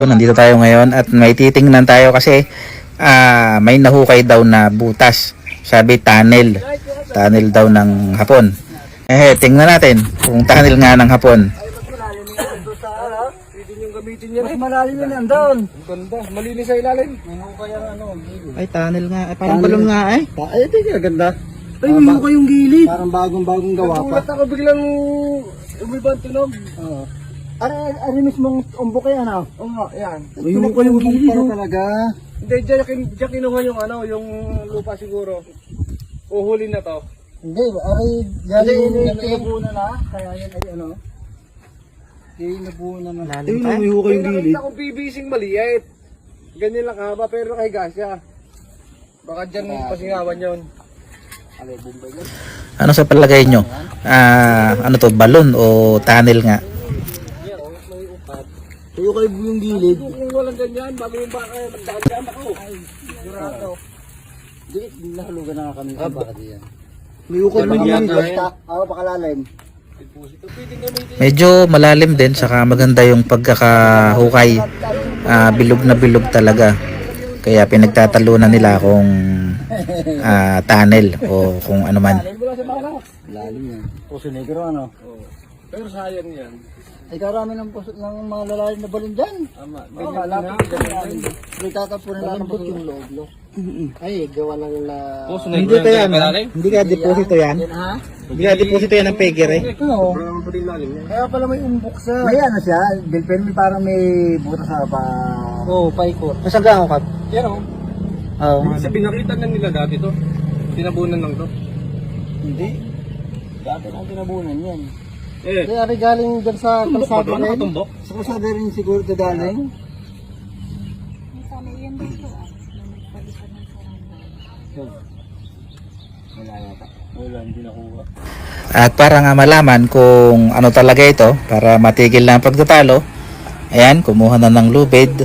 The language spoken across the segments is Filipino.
Nandito tayo ngayon at may titingnan tayo kasi may nahukay daw na butas. Sabi tunnel. Tunnel daw ng Hapon. Tingnan natin kung tunnel nga ng Hapon. Mas malalim yun andun. Ang ganda, malinis sa ilalim. Ay tunnel nga. Parang balon nga eh. Ay, ito yung ganda. Ay, may hukay yung gilid. Parang bagong gawa pa. Nagulat ako biglang umibang tunog. Oo. Ari mismong umbok yan, ano? Oo nga, yan. May hukay yung gilid, oh. Talaga. Hindi, diyan kinuha yung yung lupa siguro. Uhuli na to. Hindi, ari galing nabunan na. Kaya yan ay ano. Hindi nabunan na. Lalim pa. May hukay yung May gilid. nakita akong PVC-ng maliit. Ganyan lang haba, pero kay gasya. Baka dyan pasingawan yun. Ano sa palagay nyo? Ano to? Balon o tunnel nga? May hukay yung gilid. Kung walang ganyan, bago yung baka magdaan ako. Sigurado. Hindi, nahulugan na kami. Baka diyan. May hukay yung gilid. Basta, ako pakalalim. Medyo malalim din saka maganda yung pagkakahukay. Bilog na bilog talaga. Kaya pinagtatalunan nila kung tunnel o kung ano man. Wala sa baka. Lalim yan. Puso negro, ano? Pero sayang yan. Ay karami ng puso ng mga lalalim na balon dyan. Tama. Oo, malapit dyan. May tatapunan natin yung loob. Ay, gawa lang na... Hindi to yan. Hindi ka deposito yan. Ha? Hindi ka deposito yan ng peger eh. Oo. Kaya pala may umbok sa... May ano siya, bilpen may parang may butas sa pa... Oo, paikot. Masang ka ako, Kap? Yan o. Oo. Ibig sabihin, nakita na nila dati to. Tinabunan lang to. Hindi. Dati ang tinabunan yan. Eh, Kaya rin galing dyan sa kalsada rin. nakatumbok. Sa kalsada rin siguro ito galing. Wala yata. Wala, hindi nakuha. At para nga malaman kung ano talaga ito, para matigil na ang pagtatalo, ayan, kumuha na ng lubid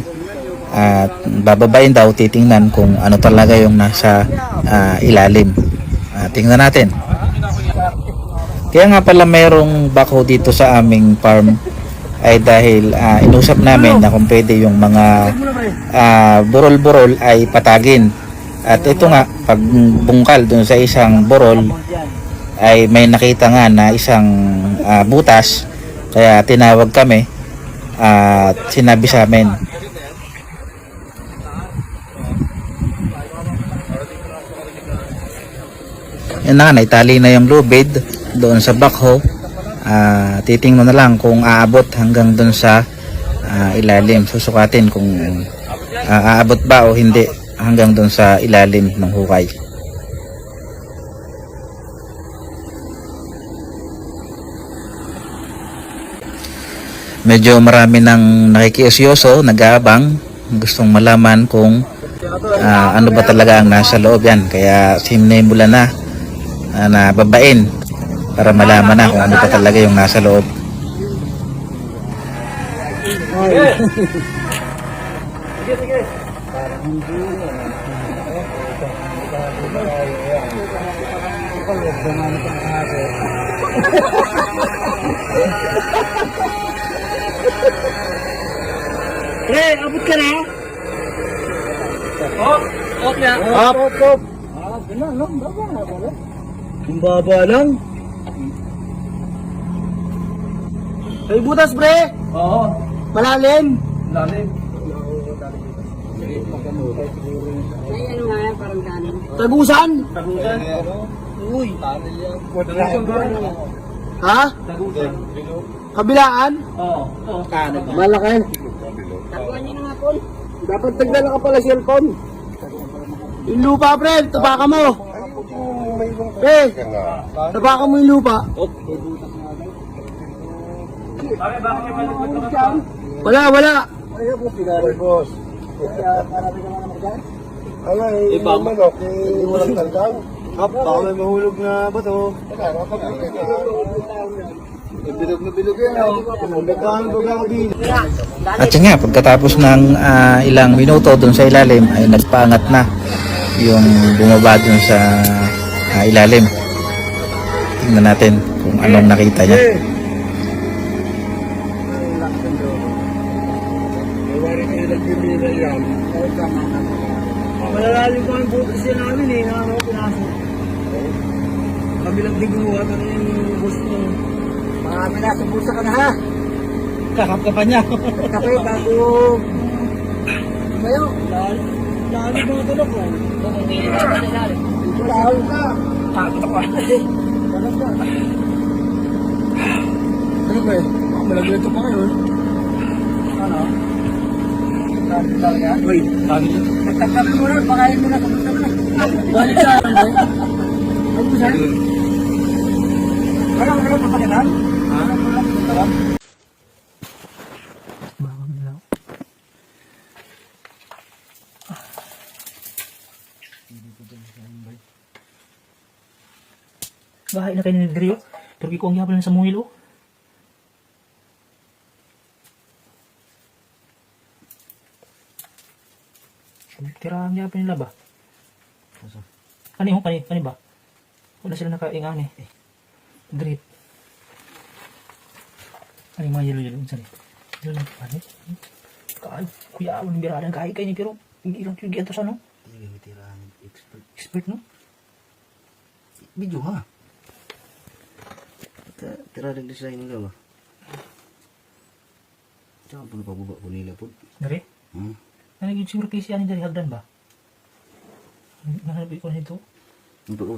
at bababain daw, titingnan kung ano talaga yung nasa ilalim. Tingnan natin. Kaya nga pala mayroong backhoe dito sa aming farm ay dahil inusap namin na kung pwede yung mga burol-burol ay patagin. At ito nga, pag bungkal dun sa isang burol ay may nakita nga na isang butas, kaya tinawag kami at sinabi sa amin. Yan na nga, naitali na yung lubid doon sa backhoe. Titingnan na lang kung aabot hanggang doon sa ilalim. Susukatin kung aabot ba o hindi hanggang doon sa ilalim ng hukay. Medyo marami nang nakikiusyoso, nag-aabang, gustong malaman kung ano ba talaga ang nasa loob yan. Kaya sinimula na babain para malaman na kung ano ba talaga yung nasa loob. Pre, abot ka na? Op niya. Op. Ganun, no? Baba nga pala. Yung baba lang. Ay, butas, pre! Oo. Malalim! Lalim. Tagusan! Tagusan. Uy! Tagusan ba? Ha? Tagusan. Kabilaan? Oo. Malaki. Dapat tagdala ka pala cellphone. Yung lupa, pre, tabaka mo. Pre, tabaka mo yung lupa. Wala. Ayaw po, boss. Iba manok. Hindi mo lang talagang. Baka may mahulog na bato. Bilog na bilog yan. Nagkaan ko lang din. At yun nga, pagkatapos ng ilang minuto doon sa ilalim ay nagpaangat na yung bumaba doon sa ilalim. Tingnan natin kung anong nakita niya. Kaya nagbibira yan. Malalalim ko ang butas yan namin eh, na ano, pinasok. Kami lang din gumawa ka na yung bus mo. Marami na, subusa ka na ha. Kakap ka pa niya. Kape, bago. Mayo. Lalo mga tulog ko. Lalo ka. Takot ako. Lalo ka. Ano ba eh? Malagleto pa ngayon. Ano? Talaga? Uy, sabi niyo. Nagtagtap mo na, pakain mo na, kamusta mo na. Balik sa akin ba? Ano ba sa'yo? Walang papagatan? Ha? Bahay na kayo ni Drio. Turki ko ang yabal na sa mungil, oh. Tira ang yabal nila ba? Kani ba? Wala sila nakaingan eh. Drip. Ano yung mga yelo-yelo? Saan eh? Yelo lang. Ano? Kaan, kuya, walang birahan. Kahit kayo ni pero hindi lang yung giyantos ano? Hindi kami tirahan expert. Expert, no? Video ha? Tirahan din sila yung gawa. Tsaka po napababa po nila po. Dari? Ano yung siguro kasi yan dari hagdan ba? Nahanap ko na ito.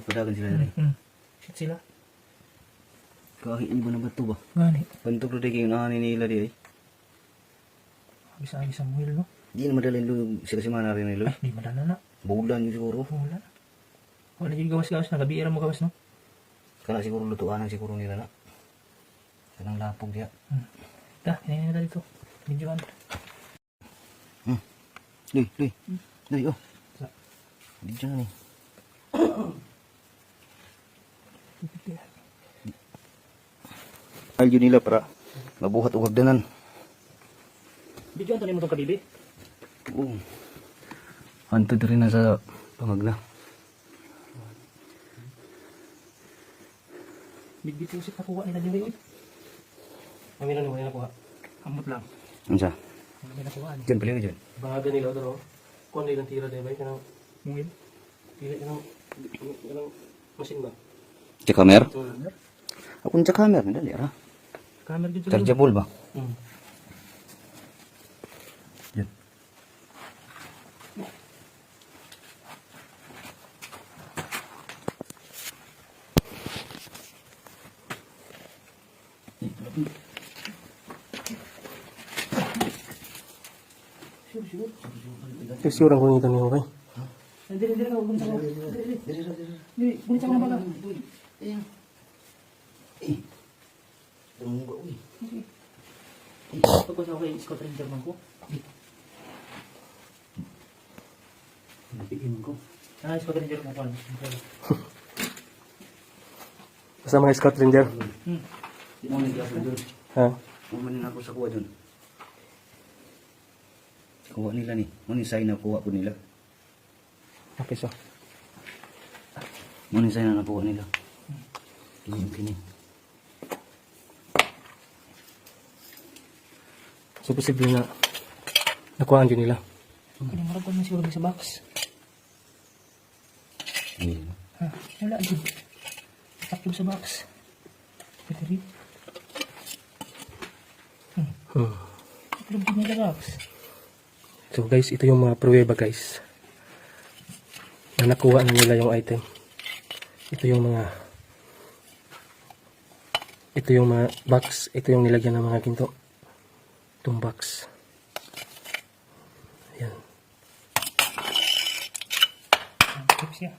Padagan sila rin. Shit sila. Kahit ano ba na bato ba? Gani. Pantog rin kayo nakanin nila di ay. Abis-abis ang muhil, no? Di na madaling lulog sila si Mana rin nila. Ay, di madala na. Bulan yun siguro. Wala. Wala yung gawas-gawas na. Gabiiran mo gawas, no? Kana siguro lutuan ang siguro nila na. Sanang lapog diya. Da, hinayin na dito. Medyoan. Luy. Luy, oh. Sa- Di dyan eh. Alyo nila para mabuhat o hagdanan. Medyoan tanin mo itong kabibi. Oo. Hantod rin na sa pamagna. Bigbit yung sit nakuha nila diri, uy. Kami na naman nakuha. Amot lang. Ano siya? Kami nakuha. Diyan pala dyan. Bahaga nila ito, no? Kung ano ilang tira, diba? Kanang, Mungil. pili kanang masin ba? Tsakamer? Akong tsakamer. Dali, ara. Camera dito. Chargeable ba? Yan. Sure ang kung ito niyo, okay? Dili ka, gunita ko. Dili, gunita ko na baga. Tunggu, uy. Pagkasa ko kay Scott Ranger man ko. Napiin ko. Ah, Scott Ranger mo ko. Kasama kay Scott Ranger. Di mo nag-ako dun. Ha? Umanin ako sa kuha dun. Kuha nila ni. Muni sign na kuha ko nila. Okay, so. Muni sign na nakuha nila. Kini. So, posible na nakuha ang nila. Kalimarag ko na siguro sa box. Iya. Ha, wala din. Takip sa box. Battery. Takip din sa box. So guys, ito yung mga pruweba guys. Na nakuha na nila yung item. Ito yung mga box. Ito yung nilagyan ng mga ginto. Itong box. Ayan. Takip siya.